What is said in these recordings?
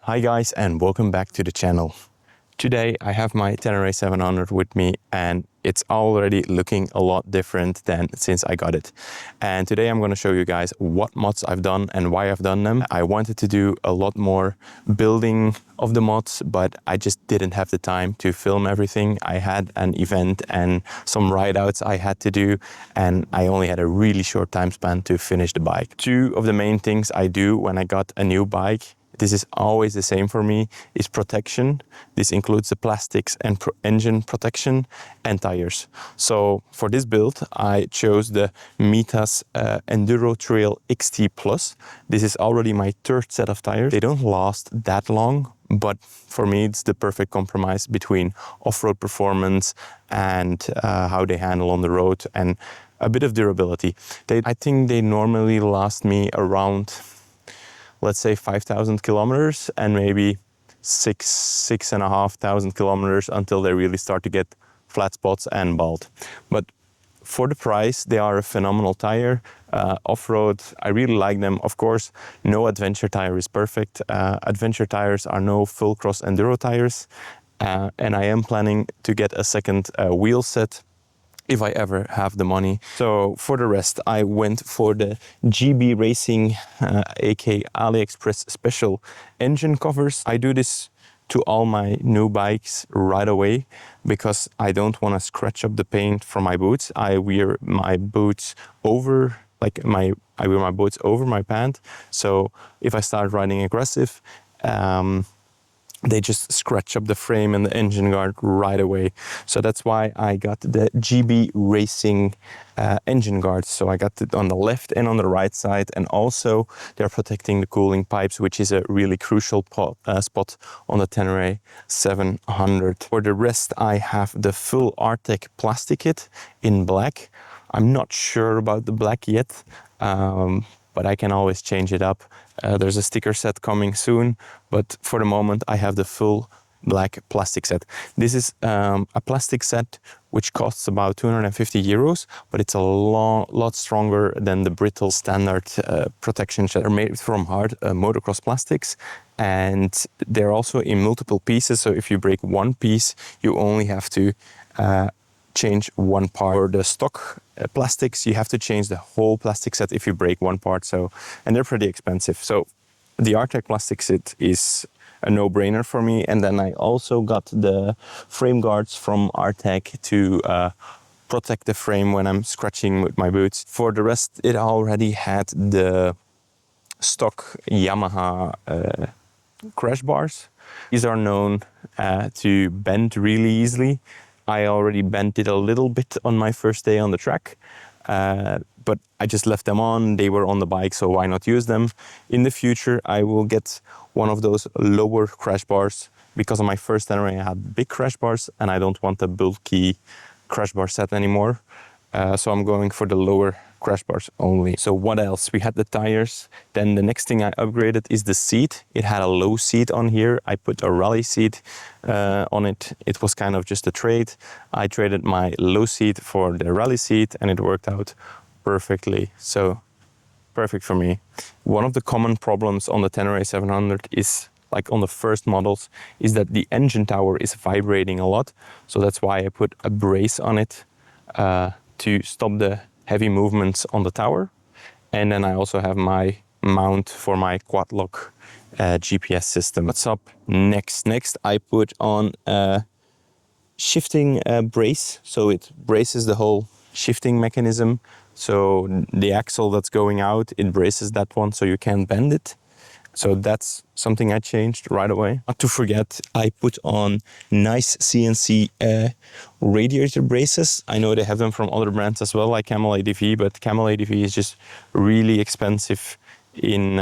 Hi guys, and welcome back to the channel. Today I have my Tenere 700 with me, and it's already looking a lot different than since I got it. And today I'm going to show you guys what mods I've done and why I've done them. I wanted to do a lot more building of the mods, but I just didn't have the time to film everything. I had an event and some ride outs I had to do, and I only had a really short time span to finish the bike. Two of the main things I do when I got a new bike, this is always the same for me, is protection. This includes the plastics and engine protection and tires. So for this build, I chose the Mitas Enduro Trail XT Plus. This is already my third set of tires. They don't last that long, but for me, it's the perfect compromise between off-road performance and how they handle on the road and a bit of durability. I think they normally last me around, let's say 5,000 kilometers and maybe 6,500 kilometers until they really start to get flat spots and bald. But for the price, they are a phenomenal tire. Off-road, I really like them. Of course, no adventure tire is perfect. Adventure tires are no full cross enduro tires. And I am planning to get a second wheel set if I ever have the money. So for the rest, I went for the GB Racing, aka AliExpress special engine covers. I do this to all my new bikes right away because I don't want to scratch up the paint from my boots. I wear my boots over, I wear my boots over my pant. So if I start riding aggressive, they just scratch up the frame and the engine guard right away. So that's why I got the GB Racing engine guards. So I got it on the left and on the right side, and also they're protecting the cooling pipes, which is a really crucial spot on the Tenere 700. For the rest, I have the full RTech plastic kit in black. I'm not sure about the black yet, but I can always change it up. There's a sticker set coming soon, but for the moment I have the full black plastic set. This is a plastic set which costs about 250 euros, but it's a lot stronger than the brittle standard protection set. They're made from hard motocross plastics, and they're also in multiple pieces. So if you break one piece, you only have to change one part. For the stock plastics, you have to change the whole plastic set if you break one part. So, and they're pretty expensive. So the RTech plastic set is a no-brainer for me. And then I also got the frame guards from RTech to protect the frame when I'm scratching with my boots. For the rest, it already had the stock Yamaha crash bars. These are known to bend really easily. I already bent it a little bit on my first day on the track, but I just left them on. They were on the bike, so why not use them? In the future, I will get one of those lower crash bars because on my first Tenere I had big crash bars and I don't want a bulky crash bar set anymore. So I'm going for the lower crash bars only. So what else? We had the tires. Then the next thing I upgraded is the seat. It had a low seat on here. I put a rally seat on it. It was kind of just a trade. I traded my low seat for the rally seat and it worked out perfectly. So perfect for me. One of the common problems on the Tenere 700 is, like on the first models, is that the engine tower is vibrating a lot. So that's why I put a brace on it to stop the heavy movements on the tower. And then I also have my mount for my quad lock GPS system. What's up next? Next, I put on a shifting brace. So it braces the whole shifting mechanism. So the axle that's going out, it braces that one so you can't bend it. So that's something I changed right away. Not to forget, I put on nice CNC radiator braces. I know they have them from other brands as well, like Camel ADV, but Camel ADV is just really expensive in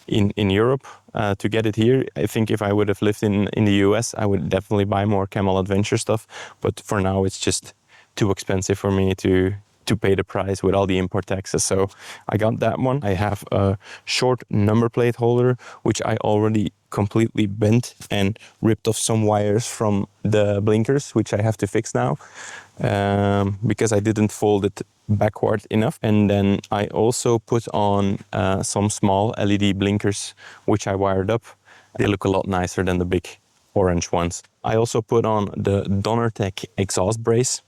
Europe to get it here. I think if I would have lived in the US, I would definitely buy more Camel Adventure stuff. But for now, it's just too expensive for me to pay the price with all the import taxes. So I got that one. I have a short number plate holder, which I already completely bent and ripped off some wires from the blinkers, which I have to fix now. because I didn't fold it backward enough. And then I also put on some small LED blinkers, which I wired up. They look a lot nicer than the big orange ones. I also put on the RTech exhaust brace.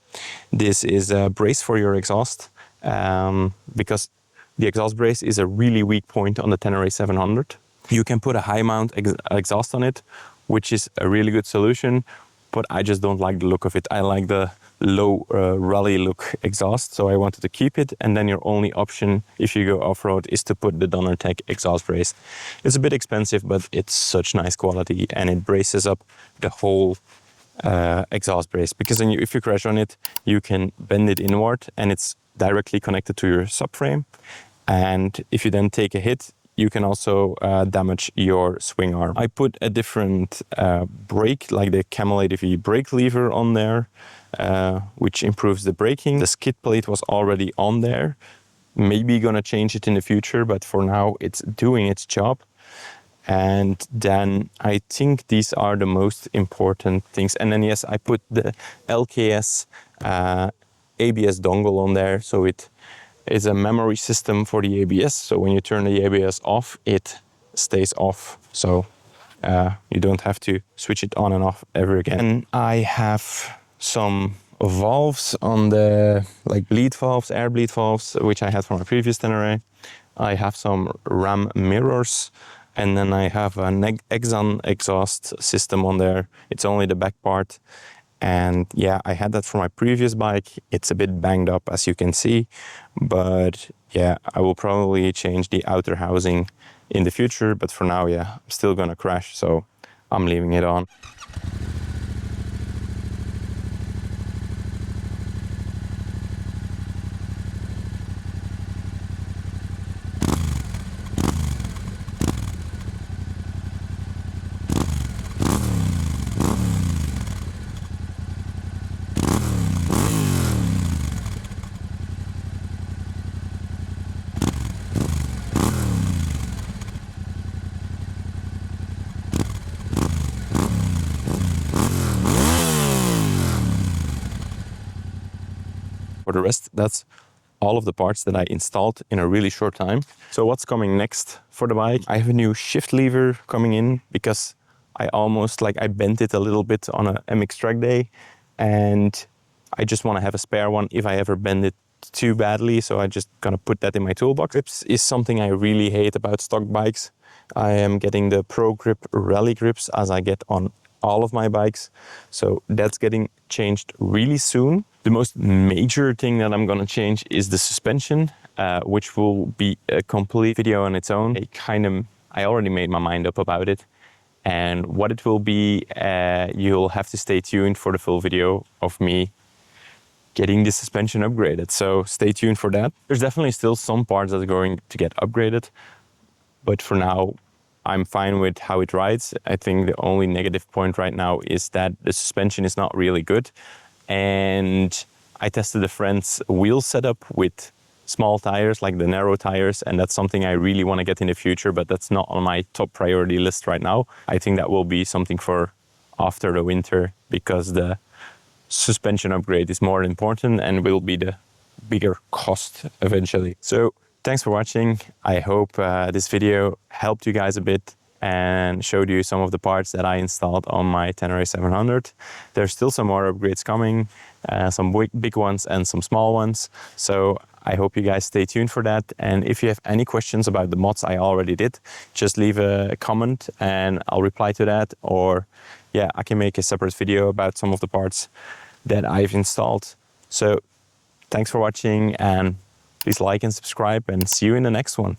This is a brace for your exhaust, because the exhaust brace is a really weak point on the Tenere 700. You can put a high mount exhaust on it, which is a really good solution, but I just don't like the look of it. I like the low rally look exhaust, so I wanted to keep it. And then your only option if you go off-road is to put the RTech exhaust brace. It's a bit expensive, but it's such nice quality, and it braces up the whole exhaust brace, because then if you crash on it, you can bend it inward and it's directly connected to your subframe. And if you then take a hit, you can also damage your swing arm. I put a different brake, like the Camel ADV brake lever on there, which improves the braking. The skid plate was already on there. Maybe gonna change it in the future, but for now it's doing its job. And then I think these are the most important things. And then yes, I put the LKS ABS dongle on there, so it is a memory system for the ABS. So when you turn the ABS off, it stays off. So you don't have to switch it on and off ever again. And I have some valves on the, like bleed valves, air bleed valves, which I had from my previous Tenere. I have some ram mirrors, and then I have an Exxon exhaust system on there. It's only the back part. And yeah, I had that for my previous bike. It's a bit banged up, as you can see, but yeah, I will probably change the outer housing in the future. But for now, yeah, I'm still gonna crash, so I'm leaving it on. For the rest, that's all of the parts that I installed in a really short time. So what's coming next for the bike? I have a new shift lever coming in, because I almost, like, I bent it a little bit on a MX track day, and I just want to have a spare one if I ever bend it too badly. So I just gonna put that in my toolbox. Grips is something I really hate about stock bikes. I am getting the Pro Grip rally grips as I get on all of my bikes, so that's getting changed really soon. The most major thing that I'm gonna change is the suspension, which will be a complete video on its own. I already made my mind up about it, and what it will be, you'll have to stay tuned for the full video of me getting the suspension upgraded. So stay tuned for that. There's definitely still some parts that are going to get upgraded, but for now, I'm fine with how it rides. I think the only negative point right now is that the suspension is not really good. And I tested a friend's wheel setup with small tires, like the narrow tires, and that's something I really want to get in the future, but that's not on my top priority list right now. I think that will be something for after the winter, because the suspension upgrade is more important and will be the bigger cost eventually. So thanks for watching. I hope this video helped you guys a bit and showed you some of the parts that I installed on my Tenere 700. There's still some more upgrades coming, some big ones and some small ones. So I hope you guys stay tuned for that. And if you have any questions about the mods I already did, just leave a comment and I'll reply to that. Or yeah, I can make a separate video about some of the parts that I've installed. So thanks for watching, and please like and subscribe, and see you in the next one.